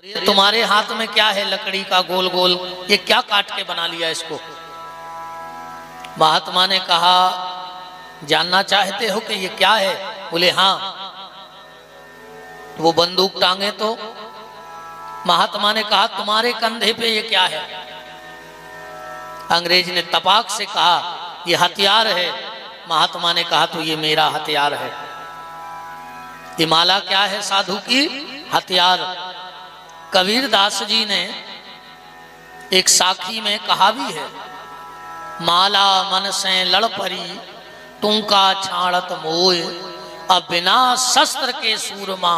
तुम्हारे हाथ में क्या है? लकड़ी का गोल गोल, ये क्या काट के बना लिया इसको? महात्मा ने कहा, जानना चाहते हो कि ये क्या है? बोले हाँ। तो वो बंदूक टांगे तो महात्मा ने कहा, तुम्हारे कंधे पे ये क्या है? अंग्रेज ने तपाक से कहा, ये हथियार है। महात्मा ने कहा, तो ये मेरा हथियार है। ये माला क्या है? साधु की हथियार। कबीर दास जी ने एक साखी में कहा भी है, माला मन से लड़ परी तुमका छाड़त मोय, अब बिना शस्त्र के सूरमा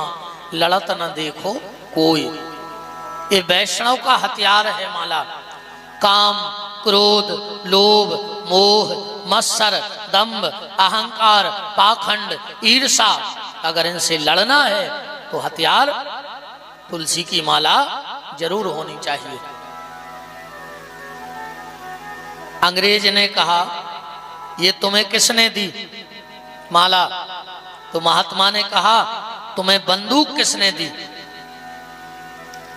लड़त न देखो कोई। ये वैष्णव का हथियार है माला। काम, क्रोध, लोभ, मोह, मत्सर, दंभ, अहंकार, पाखंड, ईर्षा, अगर इनसे लड़ना है तो हथियार तुलसी की माला जरूर होनी चाहिए। अंग्रेज ने कहा, ये तुम्हें किसने दी माला? तो महात्मा ने कहा, तुम्हें बंदूक किसने दी?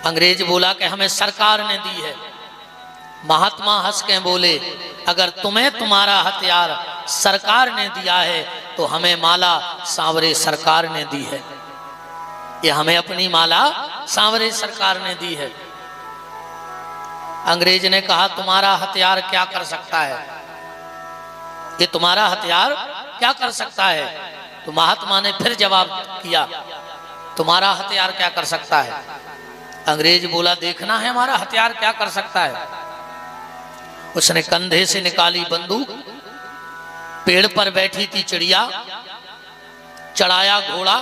अंग्रेज बोला कि हमें सरकार ने दी है। महात्मा हंस के बोले, अगर तुम्हें तुम्हारा हथियार सरकार ने दिया है तो हमें माला सांवरे सरकार ने दी है। ये हमें अपनी माला सांवरे सरकार ने दी है। अंग्रेज ने कहा, तुम्हारा हथियार क्या कर सकता है? ये तुम्हारा हथियार क्या कर सकता है? तो महात्मा ने फिर जवाब किया, तुम्हारा हथियार क्या कर सकता है? अंग्रेज बोला, देखना है हमारा हथियार क्या कर सकता है। उसने कंधे से निकाली बंदूक, पेड़ पर बैठी थी चिड़िया, चढ़ाया घोड़ा,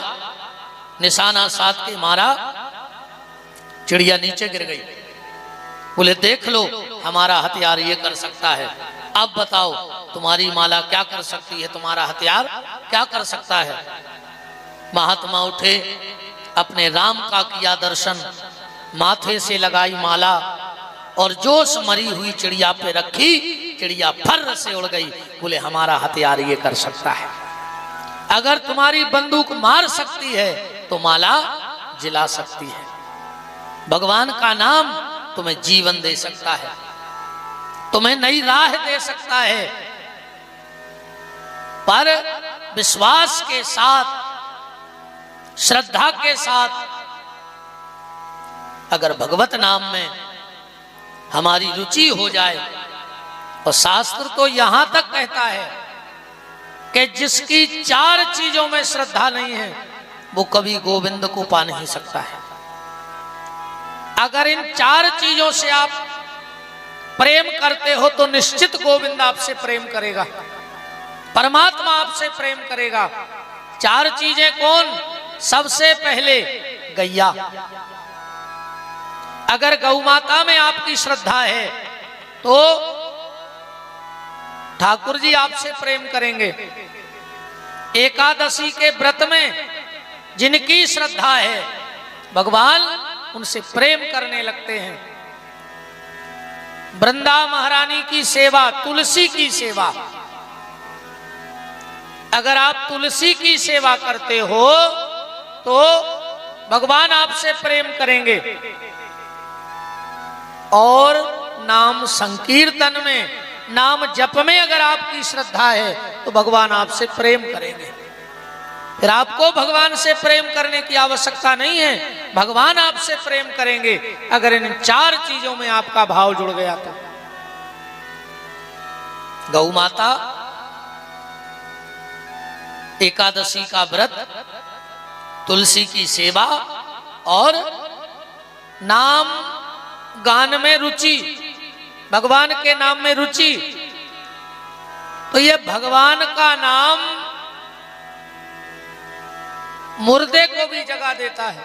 निशाना साध के मारा, चिड़िया नीचे गिर गई। बोले, देख लो हमारा हथियार ये कर सकता है। अब बताओ तुम्हारी माला क्या कर सकती है? तुम्हारा हथियार क्या कर सकता है? महात्मा उठे, अपने राम का किया दर्शन, माथे से लगाई माला और जोश मरी हुई चिड़िया पे रखी, चिड़िया फर्र से उड़ गई। बोले, हमारा हथियार ये कर सकता है। अगर तुम्हारी बंदूक मार सकती है तो माला जिला सकती है। भगवान का नाम तुम्हें जीवन दे सकता है, तुम्हें नई राह दे सकता है, पर विश्वास के साथ, श्रद्धा के साथ अगर भगवत नाम में हमारी रुचि हो जाए। और शास्त्र तो यहां तक कहता है कि जिसकी 4 चीजों में श्रद्धा नहीं है वो कभी गोविंद को पा नहीं सकता है। अगर इन 4 चीजों से आप प्रेम करते हो तो निश्चित गोविंद आपसे प्रेम करेगा, परमात्मा आपसे प्रेम करेगा। 4 चीजें कौन? सबसे पहले गैया। अगर गौ माता में आपकी श्रद्धा है तो ठाकुर जी आपसे प्रेम करेंगे। एकादशी के व्रत में जिनकी श्रद्धा है भगवान उनसे प्रेम करने लगते हैं। वृंदा महारानी की सेवा, तुलसी की सेवा, अगर आप तुलसी की सेवा करते हो तो भगवान आपसे प्रेम करेंगे। और नाम संकीर्तन में, नाम जप में अगर आपकी श्रद्धा है तो भगवान आपसे प्रेम करेंगे। फिर आपको भगवान से प्रेम करने की आवश्यकता नहीं है, भगवान आपसे प्रेम करेंगे अगर इन 4 चीजों में आपका भाव जुड़ गया तो। गौ माता, एकादशी का व्रत, तुलसी की सेवा और नाम गान में रुचि, भगवान के नाम में रुचि। तो ये भगवान का नाम मुर्दे को भी जगा देता है।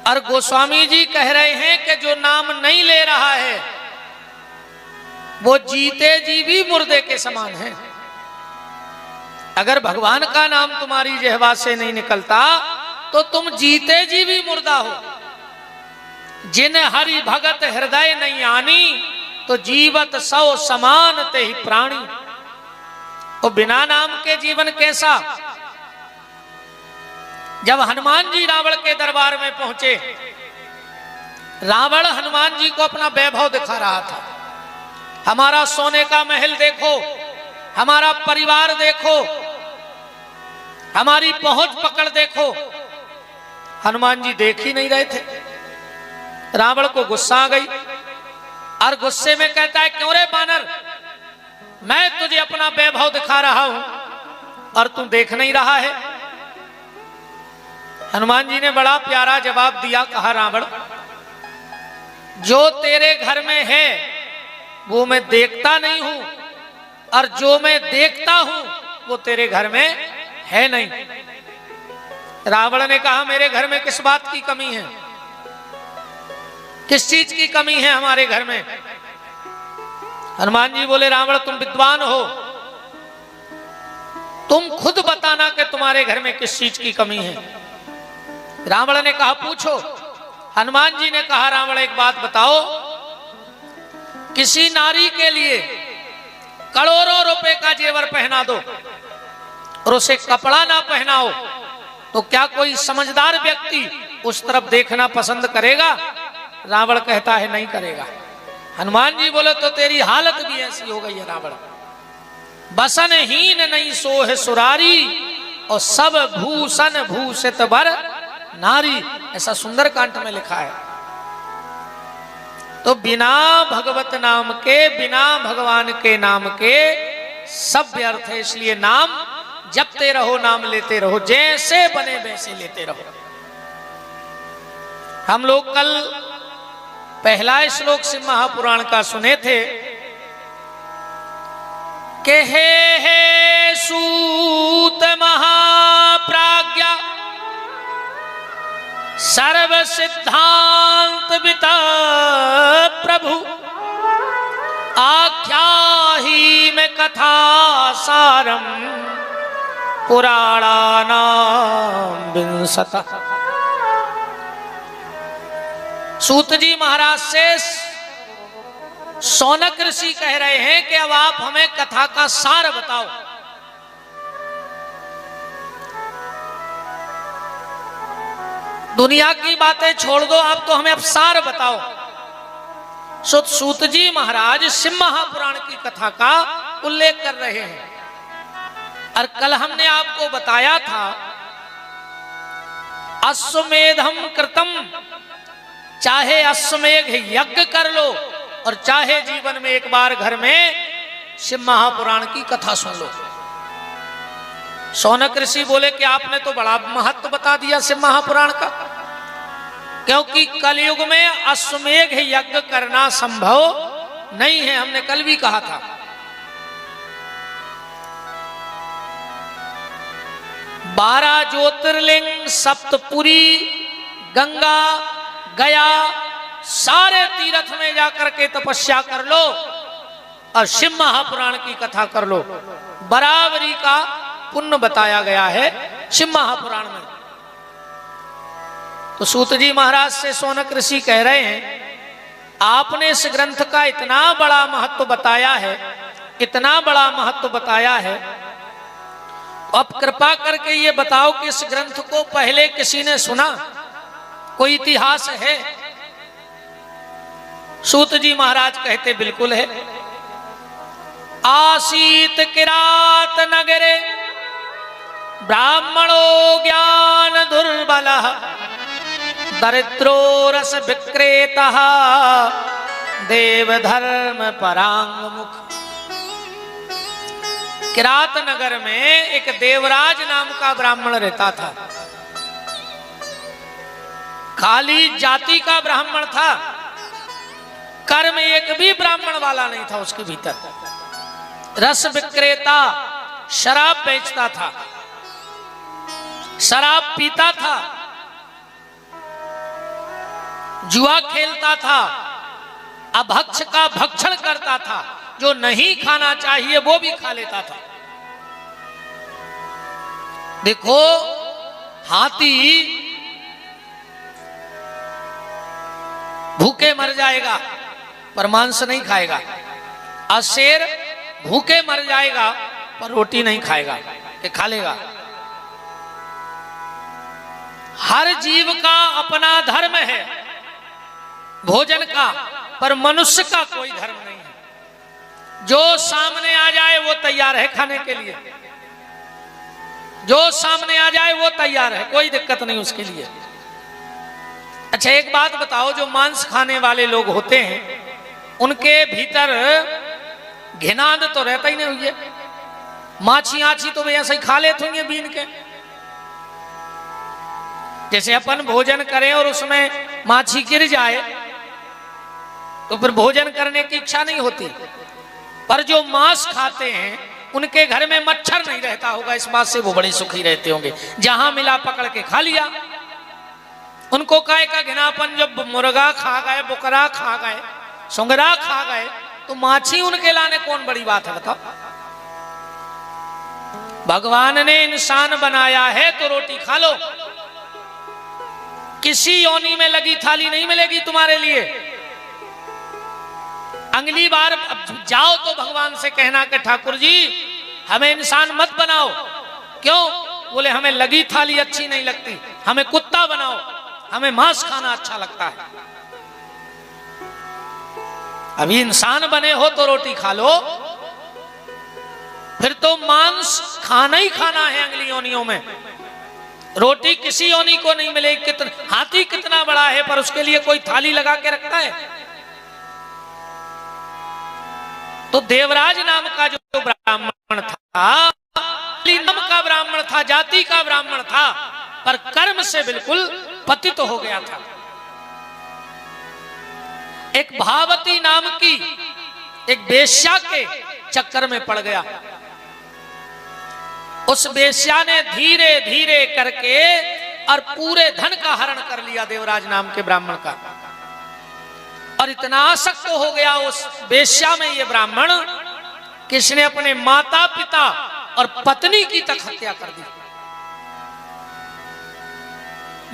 और गोस्वामी जी कह रहे हैं कि जो नाम नहीं ले रहा है वो जीते जी भी मुर्दे के समान है। अगर भगवान का नाम तुम्हारी जिह्वा से नहीं निकलता तो तुम जीते जी भी मुर्दा हो। जिन हरि भगत हृदय नहीं आनी तो जीवत सौ समान ते ही प्राणी। तो बिना नाम के जीवन कैसा? जब हनुमान जी रावण के दरबार में पहुंचे रावण हनुमान जी को अपना वैभव दिखा रहा था। हमारा सोने का महल देखो, हमारा परिवार देखो, हमारी पहुंच पकड़ देखो। हनुमान जी देख ही नहीं रहे थे। रावण को गुस्सा आ गई और गुस्से में कहता है, क्यों रे बानर, मैं तुझे अपना वैभव दिखा रहा हूं और तू देख नहीं रहा है। हनुमान जी ने बड़ा प्यारा जवाब दिया। कहा, रावण, जो तेरे घर में है वो मैं देखता नहीं हूं और जो मैं देखता हूं वो तेरे घर में है नहीं। रावण ने कहा, मेरे घर में किस बात की कमी है, किस चीज की कमी है हमारे घर में? हनुमान जी बोले, रावण तुम विद्वान हो, तुम खुद बताना कि तुम्हारे घर में किस चीज की कमी है। रावण ने कहा, पूछो। हनुमान जी ने कहा, रावण एक बात बताओ, किसी नारी के लिए करोड़ों रुपए का जेवर पहना दो और उसे कपड़ा ना पहनाओ तो क्या कोई समझदार व्यक्ति उस तरफ देखना पसंद करेगा? रावण कहता है, नहीं करेगा। हनुमान जी बोले, तो तेरी हालत भी ऐसी हो गई है रावण। बसन हीन नहीं सोह सुरारी और सब भूषण भूषित बर नारी, ऐसा सुंदरकांड में लिखा है। तो बिना भगवत नाम के, बिना भगवान के नाम के सब व्यर्थ है। इसलिए नाम जपते रहो, नाम लेते रहो, जैसे बने वैसे लेते रहो। हम लोग कल पहला श्लोक से महापुराण का सुने थे कि हे सूत महाप्राज्ञा सर्व सिद्धांत विता प्रभु आख्याही में कथा सारम पुराणानाम विंशता। सूत जी महाराज से सौनक ऋषि कह रहे हैं कि अब आप हमें कथा का सार बताओ। दुनिया की बातें छोड़ दो, आप तो हमें अब सार बताओ। सूत जी महाराज शिव महापुराण की कथा का उल्लेख कर रहे हैं। और कल हमने आपको बताया था, अश्वमेधम कृतम, चाहे अश्वमेघ यज्ञ कर लो और चाहे जीवन में एक बार घर में शिव महापुराण की कथा सुन लो। सौनक ऋषि बोले कि आपने तो बड़ा महत्व बता दिया शिव महापुराण का, क्योंकि कलयुग में अश्वमेघ यज्ञ करना संभव नहीं है। हमने कल भी कहा था। बारह ज्योतिर्लिंग, सप्तपुरी, गंगा, गया, सारे तीर्थ में जाकर के तपस्या कर लो और शिव महापुराण की कथा कर लो। बराबरी का पुण्य बताया गया है शिव महापुराण में। तो सूत जी महाराज से सौनक ऋषि कह रहे हैं, आपने इस ग्रंथ का इतना बड़ा महत्व बताया है, इतना बड़ा महत्व बताया है, अब कृपा करके ये बताओ कि इस ग्रंथ को पहले किसी ने सुना, कोई इतिहास है? सूत जी महाराज कहते, बिल्कुल है। आसीत किरात नगरे ब्राह्मणो ज्ञान दुर्बल दरिद्रो रस विक्रेता देव धर्म परांग मुख। किरात नगर में एक देवराज नाम का ब्राह्मण रहता था। खाली जाति का ब्राह्मण था, कर्म एक भी ब्राह्मण वाला नहीं था उसके भीतर। रस विक्रेता, शराब बेचता था, शराब पीता था, जुआ खेलता था, अभक्ष का भक्षण करता था, जो नहीं खाना चाहिए वो भी खा लेता था। देखो, हाथी भूखे मर जाएगा पर मांस नहीं खाएगा, और शेर भूखे मर जाएगा पर रोटी नहीं खाएगा, कि खा लेगा। हर जीव का अपना धर्म है, भोजन का, पर मनुष्य का कोई धर्म नहीं है। जो सामने आ जाए वो तैयार है खाने के लिए, जो सामने आ जाए वो तैयार है, कोई दिक्कत नहीं उसके लिए। अच्छा एक बात बताओ, जो मांस खाने वाले लोग होते हैं उनके भीतर घिनाद तो रहता ही नहीं हुई है। माछी आछी तो वे ऐसे ही खा लेते होंगे बीन के। जैसे अपन भोजन करें और उसमें माछी गिर जाए तो फिर भोजन करने की इच्छा नहीं होती। पर जो मांस खाते हैं उनके घर में मच्छर नहीं रहता होगा, इस बात से वो बड़े सुखी रहते होंगे। जहां मिला पकड़ के खा लिया। उनको काय का घिनापन, जब मुर्गा खा गए, बुकरा खा गए, सुंगरा खा गए, तो माछी उनके लाने कौन बड़ी बात है बताओ। भगवान ने इंसान बनाया है तो रोटी खा लो। किसी योनि में लगी थाली नहीं मिलेगी तुम्हारे लिए। अगली बार जाओ तो भगवान से कहना कि ठाकुर जी हमें इंसान मत बनाओ। क्यों? बोले हमें लगी थाली अच्छी नहीं लगती, हमें कुत्ता बनाओ, हमें मांस खाना अच्छा लगता है। अभी इंसान बने हो तो रोटी खा लो, फिर तो मांस खाना ही खाना है अगली योनियों में। रोटी किसी योनि को नहीं मिलेगी। हाथी कितना बड़ा है पर उसके लिए कोई थाली लगा के रखता है। तो देवराज नाम का जो ब्राह्मण था, नाम का ब्राह्मण था, जाति का ब्राह्मण था, पर कर्म से बिल्कुल पतित हो गया था। एक भावती नाम की एक वेश्या के चक्कर में पड़ गया। उस वेश्या ने धीरे धीरे करके और पूरे धन का हरण कर लिया देवराज नाम के ब्राह्मण का। और इतना आसक्त हो गया उस वेश्या में ये ब्राह्मण कि इसने अपने माता पिता और पत्नी की तक हत्या कर दी।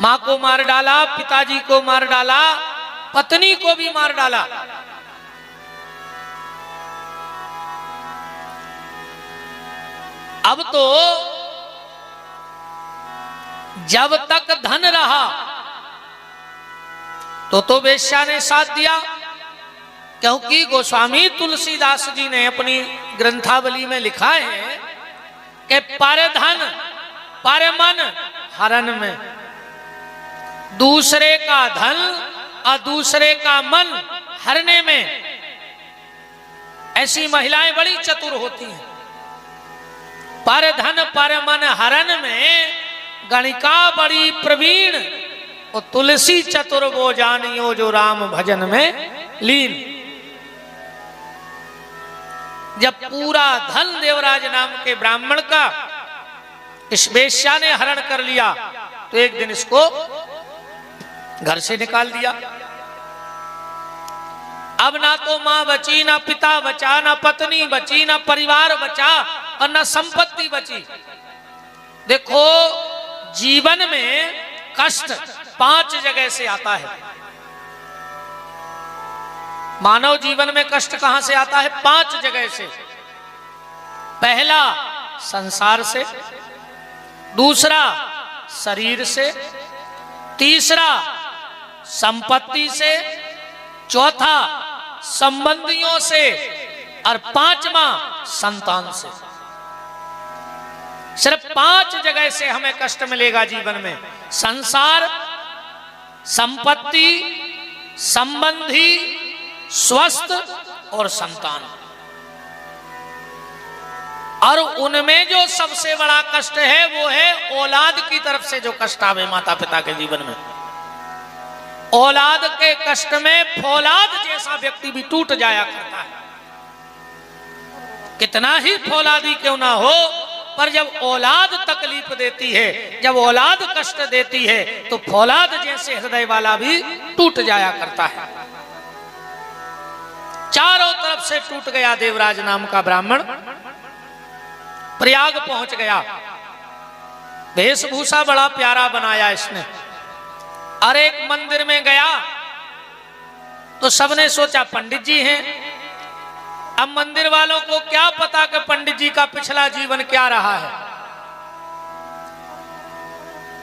मां को मार डाला, पिताजी को मार डाला, पत्नी को भी मार डाला। अब तो जब तक धन रहा तो वेश्या ने साथ दिया, क्योंकि गोस्वामी तुलसीदास जी ने अपनी ग्रंथावली में लिखा है कि पर धन पर मन हरण में, दूसरे का धन और दूसरे का मन हरने में ऐसी महिलाएं बड़ी चतुर होती हैं। पर धन पर मन हरण में गणिका बड़ी प्रवीण, और तुलसी चतुर वो जानियो जो राम भजन में लीन। जब पूरा धन देवराज नाम के ब्राह्मण का इस वेश्या ने हरण कर लिया तो एक दिन इसको घर से निकाल दिया। अब ना तो मां बची, ना पिता बचा, ना पत्नी बची, ना परिवार बचा और ना संपत्ति बची। देखो जीवन में कष्ट 5 जगह से आता है। मानव जीवन में कष्ट कहां से आता है? 5 जगह से। पहला संसार से, दूसरा शरीर से, तीसरा संपत्ति से, चौथा संबंधियों से और 5वां संतान से। सिर्फ 5 जगह से हमें कष्ट मिलेगा जीवन में। संसार, संपत्ति, संबंधी, स्वस्थ और संतान। और उनमें जो सबसे बड़ा कष्ट है वो है औलाद की तरफ से जो कष्ट आवे माता पिता के जीवन में। औलाद के कष्ट में फौलाद जैसा व्यक्ति भी टूट जाया करता है। कितना ही फौलादी क्यों ना हो, पर जब औलाद तकलीफ देती है, जब औलाद कष्ट देती है, तो फौलाद जैसे हृदय वाला भी टूट जाया करता है। चारों तरफ से टूट गया देवराज नाम का ब्राह्मण। प्रयाग पहुंच गया। वेशभूषा बड़ा प्यारा बनाया इसने। और एक मंदिर में गया तो सबने सोचा पंडित जी हैं। अब मंदिर वालों को क्या पता कि पंडित जी का पिछला जीवन क्या रहा है।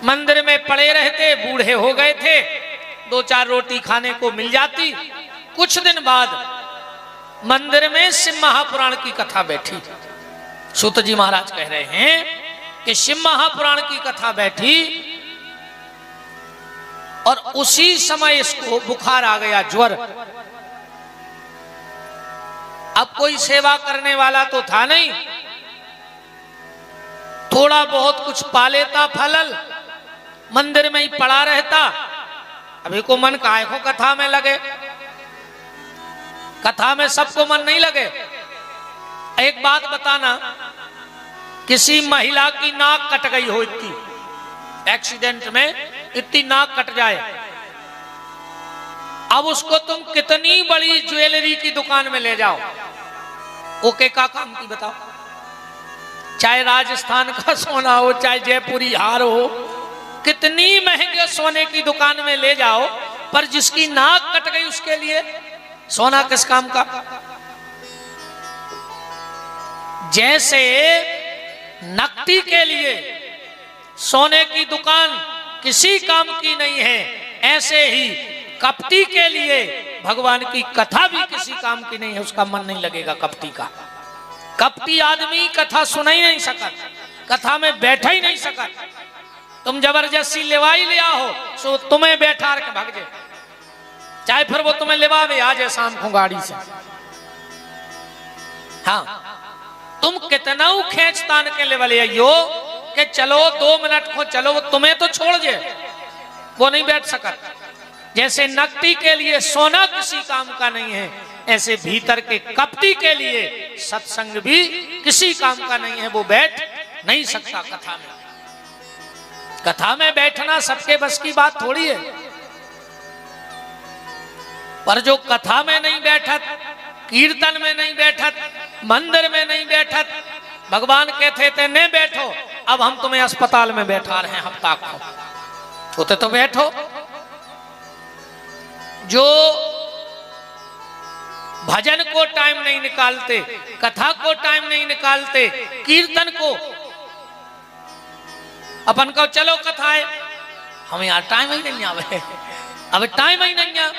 मंदिर में पड़े रहते, बूढ़े हो गए थे, दो चार रोटी खाने को मिल जाती। कुछ दिन बाद मंदिर में शिव महापुराण की कथा बैठी। सूत जी महाराज कह रहे हैं कि शिव महापुराण की कथा बैठी और उसी समय इसको बुखार आ गया, ज्वर। अब कोई सेवा करने वाला तो था नहीं, थोड़ा बहुत कुछ पा लेता फलल, मंदिर में ही पड़ा रहता। अभी को मन काहे को कथा में लगे, कथा में सबको मन नहीं लगे। एक बात बताना, किसी महिला की नाक कट गई हो, इतनी एक्सीडेंट में इतनी नाक कट जाए, अब उसको तुम कितनी बड़ी ज्वेलरी की दुकान में ले जाओ, ओके का काम की बताओ। चाहे राजस्थान का सोना हो, चाहे जयपुरी हार हो, कितनी महंगे सोने की दुकान में ले जाओ, पर जिसकी नाक कट गई उसके लिए सोना किस काम का। जैसे नकदी के लिए सोने की दुकान किसी काम की नहीं है, ऐसे ही कपटी के लिए भगवान की कथा भी किसी काम की नहीं है, उसका मन नहीं लगेगा कपटी का। कपटी आदमी कथा सुना ही नहीं सकता, कथा में बैठा ही नहीं सकता। तुम जबरदस्ती लेवाई ले आओ सो तुम्हें बैठा के भाग जाए, चाहे फिर वो तुम्हें लेवावे आ जाए शाम को गाड़ी से। हाँ, तुम कितना खेचतान के लेवल आइयो कि चलो 2 मिनट को चलो, वो तुम्हें तो छोड़ दे, वो नहीं बैठ सका। जैसे नकदी के लिए सोना किसी काम का नहीं है, ऐसे भीतर के कपटी के लिए सत्संग भी किसी काम का नहीं है, वो बैठ नहीं सकता कथा में। कथा में बैठना सबके बस की बात थोड़ी है, पर जो कथा में नहीं बैठत, कीर्तन में नहीं बैठत, मंदिर में नहीं बैठत, भगवान कहते थे नहीं बैठो, अब हम तुम्हें अस्पताल में बैठा रहे हैं हफ्ता को, होते तो बैठो। जो भजन को टाइम नहीं निकालते, कथा को टाइम नहीं निकालते, कीर्तन को अपन को चलो कथा है, हमें यार टाइम ही नहीं आवे, अब टाइम ही नहीं आ,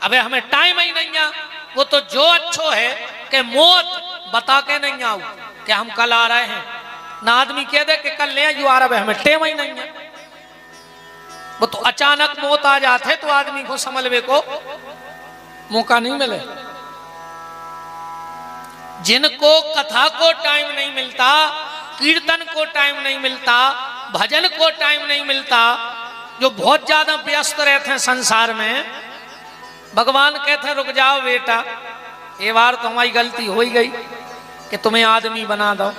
अबे हमें टाइम ही नहीं आ। वो तो जो अच्छो है कि मौत बता के नहीं आऊ कि हम कल आ रहे हैं, ना आदमी कह दे कि कल ले आयु आ रहा है, हमें टेम ही नहीं है। वो तो अचानक मौत आ जाते तो आदमी को संभलने को मौका नहीं मिले। जिनको कथा को टाइम नहीं मिलता, कीर्तन को टाइम नहीं मिलता, भजन को टाइम नहीं मिलता, जो बहुत ज्यादा व्यस्त रहते हैं संसार में, भगवान कहते हैं रुक जाओ बेटा, ये बार तो हमारी गलती हो ही गई कि तुम्हें आदमी बना दो,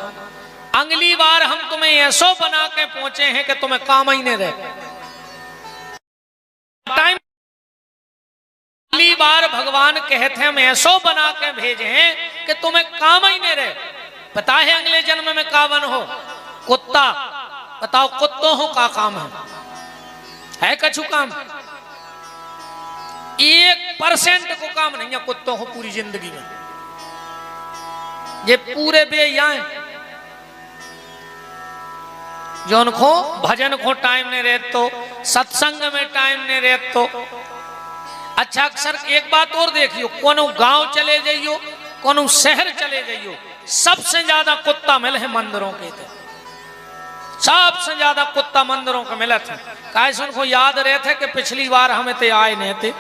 अगली बार हम तुम्हें ऐसो बना के पहुंचे हैं कि तुम्हें काम ही नहीं रहे। टाइम अगली बार भगवान कहते हैं हम ऐसो बना के भेजे हैं कि तुम्हें काम ही नहीं रहे। पता है अगले जन्म में का बन हो? कुत्ता। बताओ कुत्तों हो का काम है कछु काम? 1% को काम नहीं है कुत्तों को पूरी जिंदगी में। ये पूरे बेया हैं जो उनको भजन को टाइम नहीं रहते, तो सत्संग में टाइम नहीं रहते। तो अच्छा अक्सर एक बात और देखियो, कोनो गांव चले जाइयो, कोनो शहर चले जाइयो, सबसे ज्यादा कुत्ता मिले हैं मंदिरों के थे। सबसे ज्यादा कुत्ता मंदिरों के मिले थे। कैसे उनको याद रहे थे कि पिछली बार हमें ते आए नहीं थे,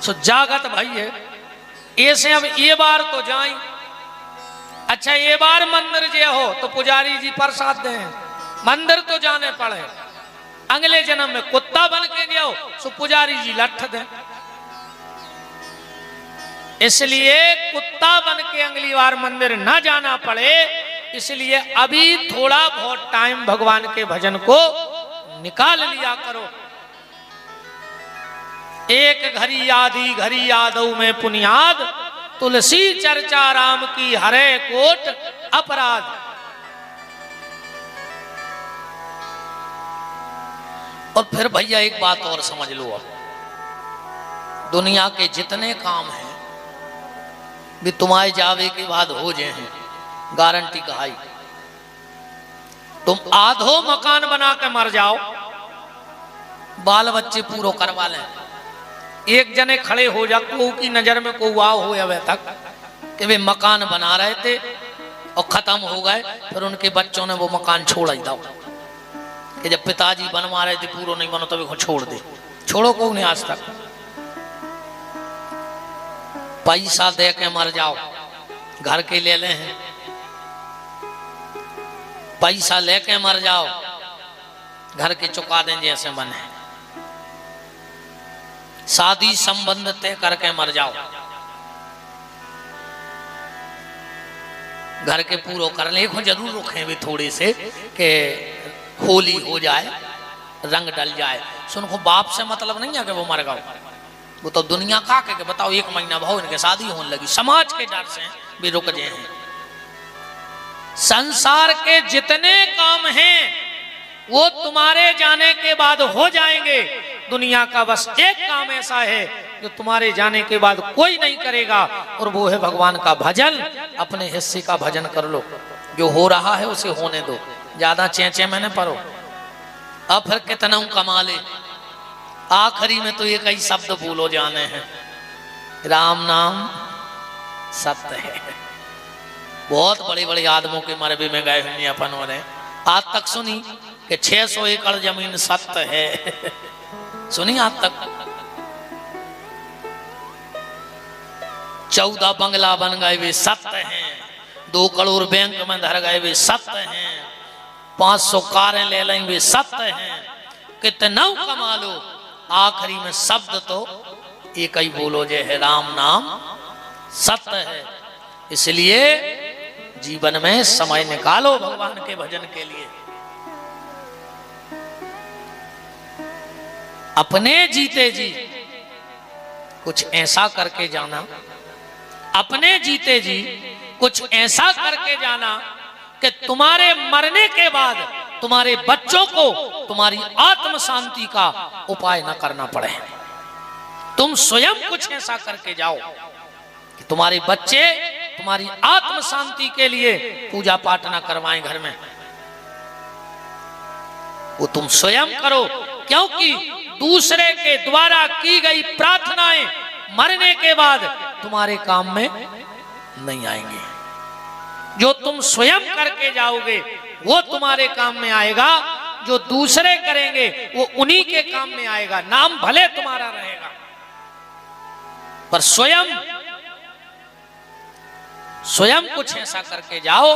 सो जागत भाई है ऐसे अब ये बार तो जाए। अच्छा ये बार मंदिर जे हो तो पुजारी जी प्रसाद दे, मंदिर तो जाने पड़े। अगले जन्म में कुत्ता बन के जाओ सो पुजारी जी लठ दे। इसलिए कुत्ता बन के अगली बार मंदिर न जाना पड़े, इसलिए अभी थोड़ा बहुत टाइम भगवान के भजन को निकाल लिया करो। एक घड़ी यादी घड़ी यादव में पुनियाद, तुलसी चर्चा राम की हरे कोट अपराध। और फिर भैया एक बात और समझ लो, अब दुनिया के जितने काम हैं भी तुम्हारे जावे के बाद हो जाए हैं, गारंटी कहाई। तुम आधो मकान बना के मर जाओ, बाल बच्चे पूरो करवा लें। एक जने खड़े हो जा को की नजर में को वाह हो अवे तक कि वे मकान बना रहे थे और खत्म हो गए, फिर उनके बच्चों ने वो मकान छोड़ ही दो कि जब पिताजी बनवा रहे थे पूरा नहीं बनो तो वे छोड़ दे। छोड़ो को नहीं आज तक। पैसा दे के मर जाओ, घर के ले ले हैं, पैसा लेके मर जाओ, घर के चुका दें जैसे बने, शादी संबंध तय करके मर जाओ, घर के पूरो कर ले जरूर रुके भी थोड़े से कि होली हो जाए, रंग डल जाए। सुनको बाप से मतलब नहीं है कि वो मर गए, वो तो दुनिया का के बताओ 1 महीना भाव इनके शादी होने लगी, समाज के डर से भी रुक गए हैं। संसार के जितने काम हैं वो तुम्हारे जाने के बाद हो जाएंगे। दुनिया का बस एक काम ऐसा है जो तुम्हारे जाने के बाद कोई नहीं करेगा, और वो है भगवान का भजन। अपने हिस्से का भजन कर लो, जो हो रहा है उसे होने दो, ज्यादा चेंचे में न पड़ो। अब फिर कितना कमा ले, आखिरी में तो ये कई शब्द भूलो जाने हैं, राम नाम सत्य है। बहुत बड़े बड़े आदमों के मरबे में गए हुए अपन हो रहे, आज तक सुनी कि 600 एकड़ जमीन सत्य है, सुनी आज तक? 14 बंगला बन गए वे सत्य हैं, 2 करोड़ बैंक में धर गए वे सत्य हैं, 500 कारें ले लें वे सत्य हैं, कितना कमा लो, आखिरी में शब्द तो एक ही बोलो जे है राम नाम सत्य है। इसलिए जीवन में समय निकालो भगवान के भजन के लिए। अपने जीते जी कुछ ऐसा करके जाना, अपने जीते जी कुछ ऐसा करके जाना कि तुम्हारे मरने के बाद तुम्हारे बच्चों को तुम्हारी आत्म शांति का उपाय न करना पड़े। तुम स्वयं कुछ ऐसा करके जाओ कि तुम्हारे बच्चे तुम्हारी आत्म शांति के लिए पूजा पाठ ना करवाएं घर में, वो तुम स्वयं करो। क्योंकि दूसरे के द्वारा की गई प्रार्थनाएं मरने के बाद तुम्हारे काम में नहीं आएंगे। जो तुम स्वयं करके जाओगे वो तुम्हारे काम में आएगा, जो दूसरे करेंगे वो उन्हीं के काम में आएगा। नाम भले तुम्हारा रहेगा पर स्वयं कुछ ऐसा करके जाओ।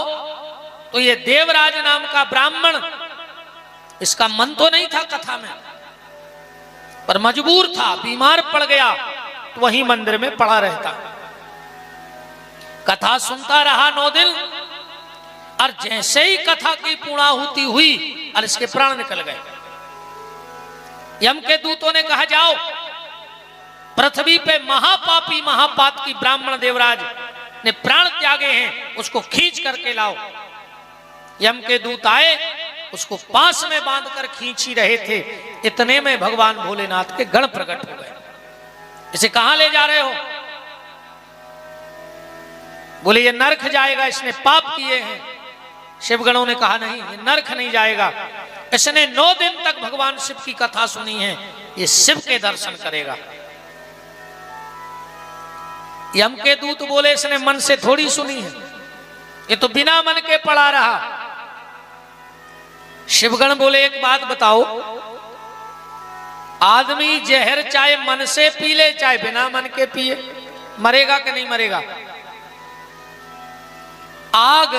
तो ये देवराज नाम का ब्राह्मण, इसका मन तो नहीं था कथा में, पर मजबूर था, बीमार पड़ गया तो वहीं मंदिर में पड़ा रहता। कथा सुनता रहा 9 दिन, और जैसे ही कथा की पूर्णाहुति हुई और इसके प्राण निकल गए। यम के दूतों ने कहा जाओ पृथ्वी पे महापापी महापातकी ब्राह्मण देवराज ने प्राण त्यागे हैं, उसको खींच करके लाओ। यम के दूत आए, उसको पास में बांधकर खींच ही रहे थे, इतने में भगवान भोलेनाथ के गण प्रकट हो गए। इसे कहां ले जा रहे हो? बोले ये नरक जाएगा, इसने पाप किए हैं। शिवगणों ने कहा नहीं, ये नरक नहीं जाएगा, इसने 9 दिन तक भगवान शिव की कथा सुनी है, ये शिव के दर्शन करेगा। यम के दूत बोले इसने मन से थोड़ी सुनी है, ये तो बिना मन के पड़ा रहा। शिवगण बोले एक बात बताओ, आदमी जहर चाहे मन से पी ले चाहे बिना मन के पिए, मरेगा कि नहीं मरेगा? आग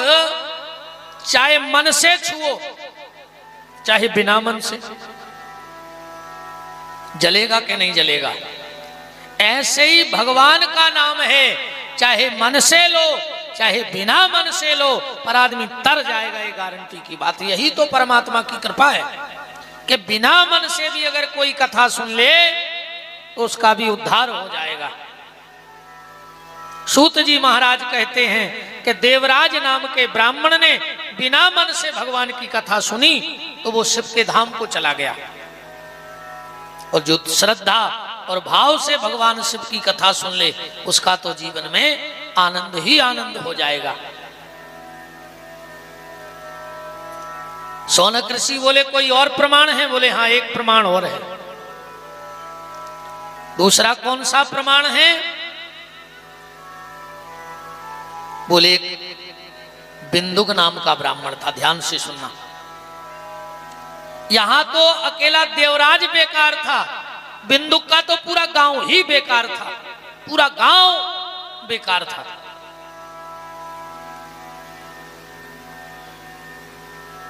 चाहे मन से छुओ चाहे बिना मन से, जलेगा कि नहीं जलेगा? ऐसे ही भगवान का नाम है, चाहे मन से लो चाहे बिना मन से लो, पर आदमी तर जाएगा, ये गारंटी की बात। यही तो परमात्मा की कृपा है कि बिना मन से भी अगर कोई कथा सुन ले तो उसका भी उद्धार हो जाएगा। सूत जी महाराज कहते हैं कि देवराज नाम के ब्राह्मण ने बिना मन से भगवान की कथा सुनी तो वो शिव के धाम को चला गया, और जो श्रद्धा और भाव से भगवान शिव की कथा सुन ले उसका तो जीवन में आनंद ही आनंद हो जाएगा। सोनक ऋषि बोले कोई और प्रमाण है? बोले हाँ एक प्रमाण और है। दूसरा कौन सा प्रमाण है? बोले बिंदुक नाम का ब्राह्मण था। ध्यान से सुनना, यहां तो अकेला देवराज बेकार था, बिंदुक का तो पूरा गांव ही बेकार था, पूरा गांव बेकार था।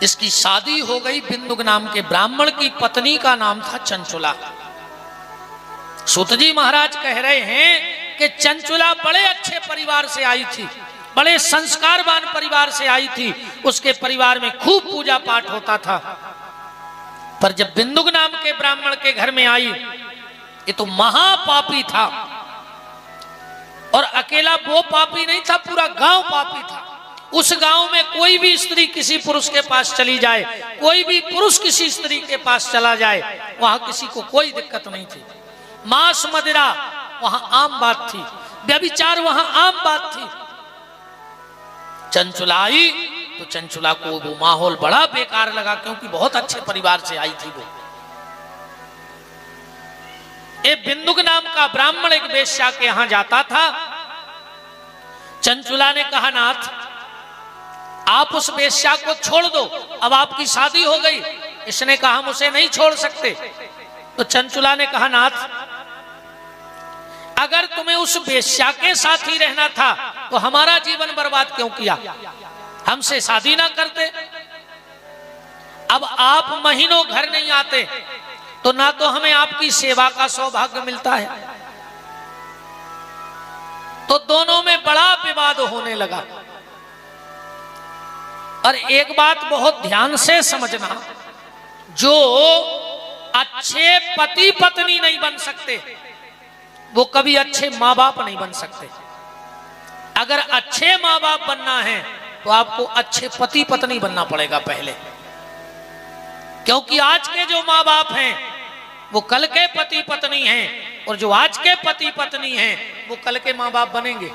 इसकी शादी हो गई बिंदुक नाम के ब्राह्मण की पत्नी का नाम था चंचुला। सूतजी महाराज कह रहे हैं कि चंचुला बड़े अच्छे परिवार से आई थी, बड़े संस्कारवान परिवार से आई थी, उसके परिवार में खूब पूजा पाठ होता था। पर जब बिंदुक नाम के ब्राह्मण के घर में आई, ये तो महापापी था, और अकेला वो पापी नहीं था, पूरा गांव पापी था। उस गांव में कोई भी स्त्री किसी पुरुष के पास चली जाए, कोई भी पुरुष किसी स्त्री के पास चला जाए, वहां किसी को कोई दिक्कत नहीं थी। मांस मदिरा वहां आम बात थी, व्यभिचार वहां आम बात थी। चंचुला आई तो चंचुला को वो माहौल बड़ा बेकार लगा, क्योंकि बहुत अच्छे परिवार से आई थी वो। एक बिंदुक नाम का ब्राह्मण एक वेश्या के यहां जाता था। चंचुला ने कहा, नाथ आप उस वेश्या को छोड़ दो, अब आपकी शादी हो गई। इसने कहा, हम उसे नहीं छोड़ सकते। तो चंचुला ने कहा, नाथ अगर तुम्हें उस वेश्या के साथ ही रहना था तो हमारा जीवन बर्बाद क्यों किया, हमसे शादी ना करते। अब आप महीनों घर नहीं आते तो ना तो हमें आपकी सेवा का सौभाग्य मिलता है। तो दोनों में बड़ा विवाद होने लगा। और एक बात बहुत ध्यान से समझना, जो अच्छे पति पत्नी नहीं बन सकते वो कभी अच्छे माँ बाप नहीं बन सकते। अगर अच्छे माँ बाप बनना है तो आपको अच्छे पति पत्नी बनना पड़ेगा पहले, क्योंकि आज के जो माँ बाप हैं वो कल के पति पत्नी हैं, और जो आज के पति पत्नी हैं वो कल के माँ बाप बनेंगे।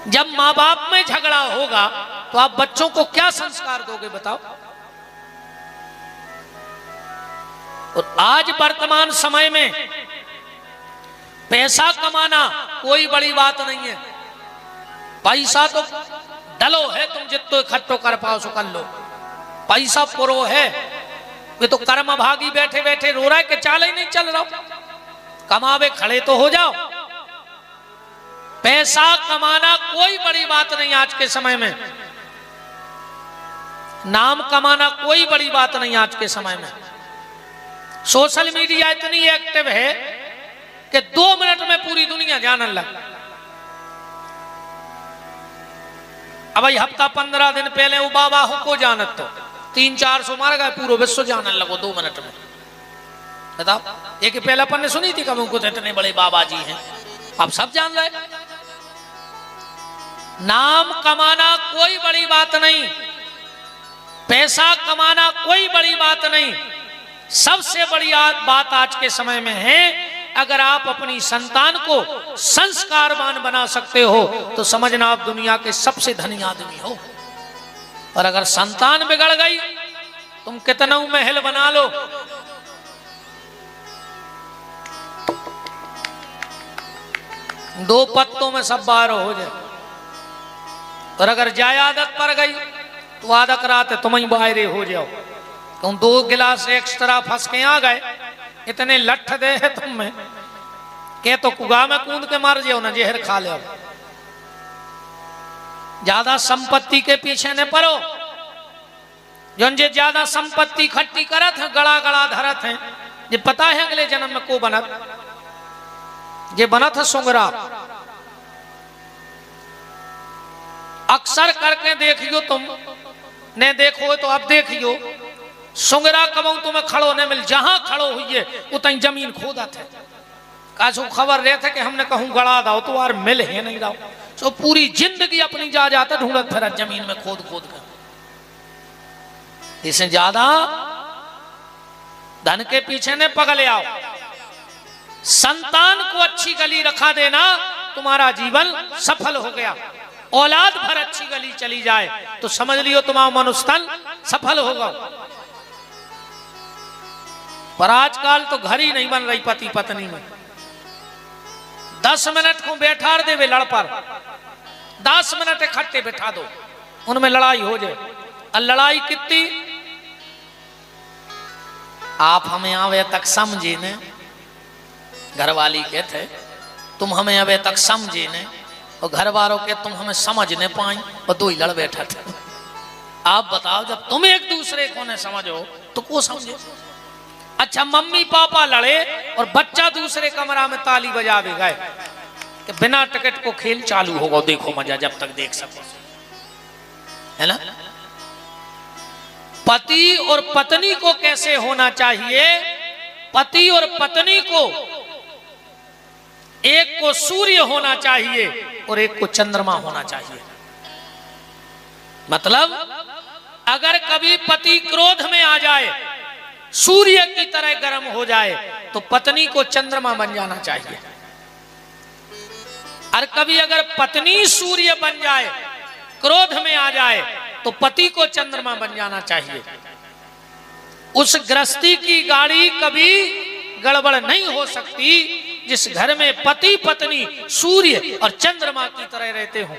जब माँ बाप में झगड़ा होगा तो आप बच्चों को क्या संस्कार दोगे बताओ। और आज वर्तमान समय में पैसा कमाना कोई बड़ी बात नहीं है। पैसा तो डलो है, तुम जितना इकट्ठो कर पाओ सो कर लो। पैसा पुरो है, वे तो कर्म भागी बैठे बैठे रो रहा है कि चाल ही नहीं चल रहा। कमावे खड़े तो हो जाओ। पैसा कमाना कोई बड़ी बात नहीं आज के समय में। नाम कमाना कोई बड़ी बात नहीं आज के समय में। सोशल मीडिया इतनी एक्टिव है कि 2 मिनट में पूरी दुनिया जानने लगा। अब भाई हफ्ता 15 दिन पहले वो बाबा को जानत तो 300-400 मार गए, पूरा विश्व जानने लगो 2 मिनट में। बताओ, एक पहला पन्ने सुनी थी कब उनको इतने बड़े बाबा जी हैं, अब सब जान रहे। नाम कमाना कोई बड़ी बात नहीं, पैसा कमाना कोई बड़ी बात नहीं। सबसे बड़ी बात आज के समय में है, अगर आप अपनी संतान को संस्कारवान बना सकते हो तो समझना आप दुनिया के सबसे धनी आदमी हो। और अगर संतान बिगड़ गई, तुम कितना महल बना लो, दो पत्तों में सब बार हो जाए। और अगर जाय आदत पड़ गई तो आदत रात तुम ही बाहरे हो जाओ। तुम 2 गिलास एक्स्ट्रा फंस के आ गए, इतने लठ दे है तुम में के तो कुआ में कूद के मार जाओ ना, जहर खा ले। ज्यादा संपत्ति के पीछे न पड़ो। जो ज्यादा संपत्ति इकट्ठी करत है, गड़ा गड़ा धरत है, ये पता है अगले जन्म में को बनत, ये बनत है सुंगरा। अक्सर करके देखियो, तुम ने देखो तो अब देखियो, सुंगरा कबू तुम्हें खड़ो न मिल, जहां खड़ो हुई उतनी जमीन खोदत है। कासु खबर रहे थे कि हमने कहूं गड़ा दाओ तो यार मिल है नहीं रहा, तो पूरी जिंदगी अपनी जा जाता ढूंढत फिर जमीन में खोद खोद कर। इससे ज्यादा धन के पीछे ने पगले आओ। संतान को अच्छी गली रखा देना, तुम्हारा जीवन सफल हो गया। औलाद भर अच्छी गली चली जाए तो समझ लियो तुम्हारा मनुष्य तन सफल होगा। पर आजकल तो घर ही नहीं बन रही पति पत्नी में। 10 मिनट को बैठा दे वे लड़ पर, 10 मिनट इकट्ठे बैठा दो, उनमें लड़ाई हो जाए। और लड़ाई कितनी, आप हमें आवे तक समझे ने, घरवाली कहते तुम हमें अबे तक समझे ने, और घर वालों के तुम हमें समझ नहीं पाई, और दो ही लड़ बैठा थे। आप बताओ जब तुम एक दूसरे को न समझो तो को समझे। अच्छा मम्मी पापा लड़े और बच्चा दूसरे कमरा में ताली बजावे गए कि बिना टिकट को खेल चालू होगा, देखो मजा जब तक देख सको, है ना। पति और पत्नी को कैसे होना चाहिए, पति और पत्नी को एक को सूर्य होना चाहिए और एक को चंद्रमा होना चाहिए। मतलब अगर कभी पति क्रोध में आ जाए, सूर्य की तरह गर्म हो जाए, तो पत्नी को चंद्रमा बन जाना चाहिए। और कभी अगर पत्नी सूर्य बन जाए, क्रोध में आ जाए, तो पति को चंद्रमा बन जाना चाहिए। उस गृहस्थी की गाड़ी कभी गड़बड़ नहीं हो सकती जिस घर में पति पत्नी सूर्य और चंद्रमा की तरह रहते हो।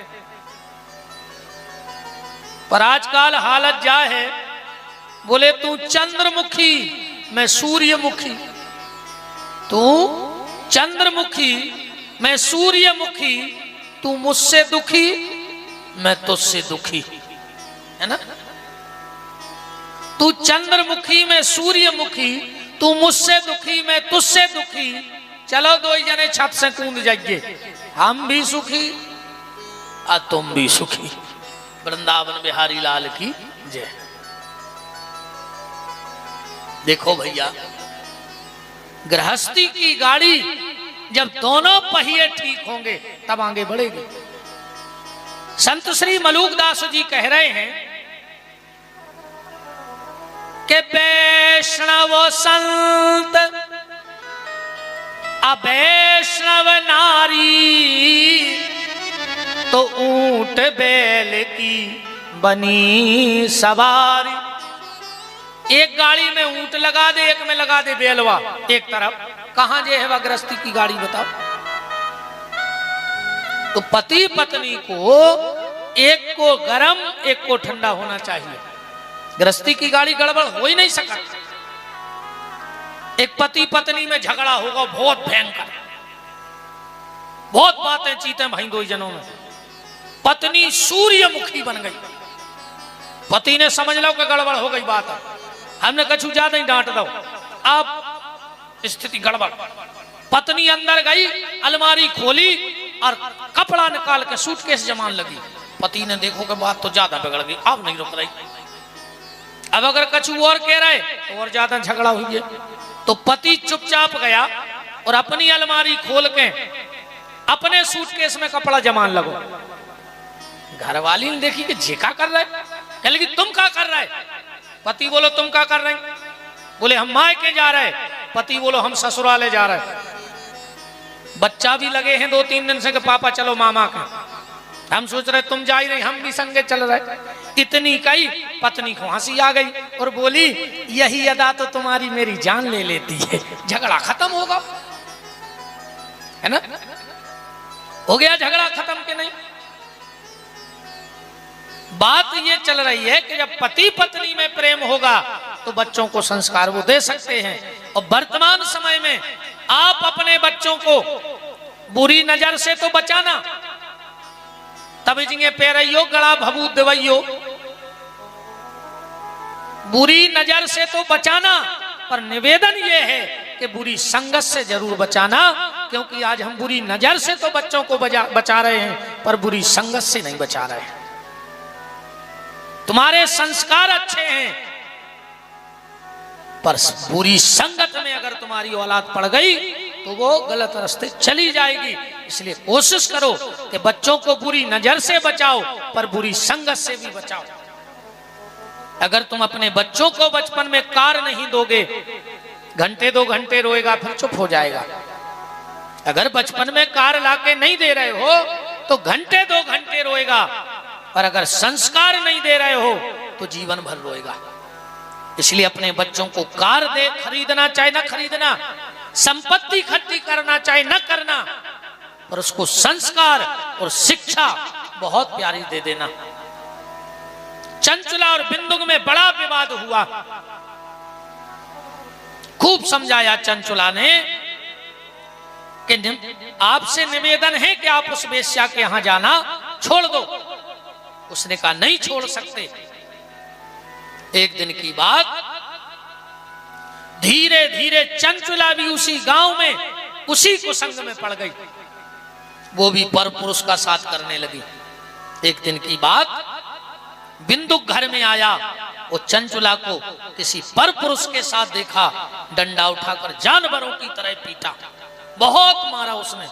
पर आजकल हालत क्या है, बोले तू चंद्रमुखी मैं सूर्यमुखी, तू चंद्रमुखी मैं सूर्यमुखी, तू मुझसे दुखी मैं तुझसे दुखी, है ना। तू चंद्रमुखी मैं सूर्यमुखी, तू मुझसे दुखी मैं तुझसे दुखी, चलो दो ही जने छत से कूद जाइए, हम भी सुखी और तुम भी सुखी। वृंदावन बिहारी लाल की जय। देखो भैया, गृहस्थी की गाड़ी जब दोनों पहिए ठीक होंगे तब आगे बढ़ेगी। संत श्री मलूकदास जी कह रहे हैं कि वैष्णव संत अवैष्णव नारी, तो ऊंट बैल की बनी सवारी। एक गाड़ी में ऊंट लगा दे, एक में लगा दे बेलवा, एक तरफ कहां जे है वह गृहस्थी की गाड़ी बताओ। तो पति पत्नी को एक को गर्म एक को ठंडा होना चाहिए। गृहस्थी की गाड़ी गड़बड़ हो ही नहीं सका। एक पति पत्नी में झगड़ा होगा बहुत भयंकर, बहुत बातें चीते भाई दो जनों में। पत्नी सूर्यमुखी बन गई, पति ने समझ लो कि गड़बड़ हो गई बात, हमने कछु ज्यादा ही डांट दो, अब स्थिति गड़बड़। पत्नी अंदर गई, अलमारी खोली और कपड़ा निकाल के सूटकेस जमान लगी। पति ने देखो कि बात तो ज्यादा बिगड़ गई, अब नहीं रुक रही। अब अगर कछु और कह रहे तो और ज्यादा झगड़ा हुई है। तो पति चुपचाप गया और अपनी अलमारी खोल के अपने सूटकेस में कपड़ा जमान लगो। घरवाली ने देखी कि जे का कर रहा है, कह लगी तुम क्या कर रहा है। पति बोलो तुम क्या कर रहे हैं, बोले हम मायके जा रहे हैं। पति बोलो हम ससुराले जा रहे हैं। बच्चा भी लगे हैं 2-3 दिन से कि पापा चलो मामा के, हम सोच रहे तुम जा ही नहीं, हम भी संगे चल रहे। इतनी कही पत्नी को हंसी आ गई और बोली यही अदा तो तुम्हारी मेरी जान ले लेती है। झगड़ा खत्म होगा, है ना। हो गया झगड़ा खत्म के नहीं। बात ये चल रही है कि जब पति पत्नी में प्रेम होगा तो बच्चों को संस्कार वो दे सकते हैं। और वर्तमान समय में आप अपने बच्चों को बुरी नजर से तो बचाना, तभी जिंगे पैरइयो गड़ा भभूत दवइयो, बुरी नजर से तो बचाना, पर निवेदन ये है कि बुरी संगत से जरूर बचाना, क्योंकि आज हम बुरी नजर से तो बच्चों को बचा रहे हैं पर बुरी संगत से नहीं बचा रहे हैं। तुम्हारे संस्कार अच्छे हैं पर बुरी संगत में अगर तुम्हारी औलाद पड़ गई तो वो गलत रास्ते चली जाएगी। इसलिए कोशिश करो कि बच्चों को बुरी नजर से बचाओ पर बुरी संगत से भी बचाओ। अगर तुम अपने बच्चों को बचपन में कार नहीं दोगे, घंटे 2 घंटे रोएगा फिर चुप हो जाएगा। अगर बचपन में कार लाके नहीं दे रहे हो तो घंटे 2 घंटे रोएगा, और अगर संस्कार नहीं दे रहे हो तो जीवन भर रोएगा। इसलिए अपने बच्चों को कार दे, खरीदना चाहे ना खरीदना, संपत्ति इकट्ठी करना चाहे न करना, पर उसको संस्कार और शिक्षा बहुत प्यारी दे देना। चंचुला और बिंदुक में बड़ा विवाद हुआ, खूब समझाया चंचुला ने कि आपसे निवेदन है कि आप उस वेश्या के यहां जाना छोड़ दो। उसने कहा नहीं छोड़ सकते। एक दिन की बात, धीरे धीरे चंचुला भी उसी गांव में उसी कुसंग में पड़ गई, वो भी पर पुरुष का साथ करने लगी। एक दिन की बात, बिंदुक घर में आया, वो चंचुला को किसी पर पुरुष के साथ देखा, डंडा उठाकर जानवरों की तरह पीटा, बहुत मारा उसने।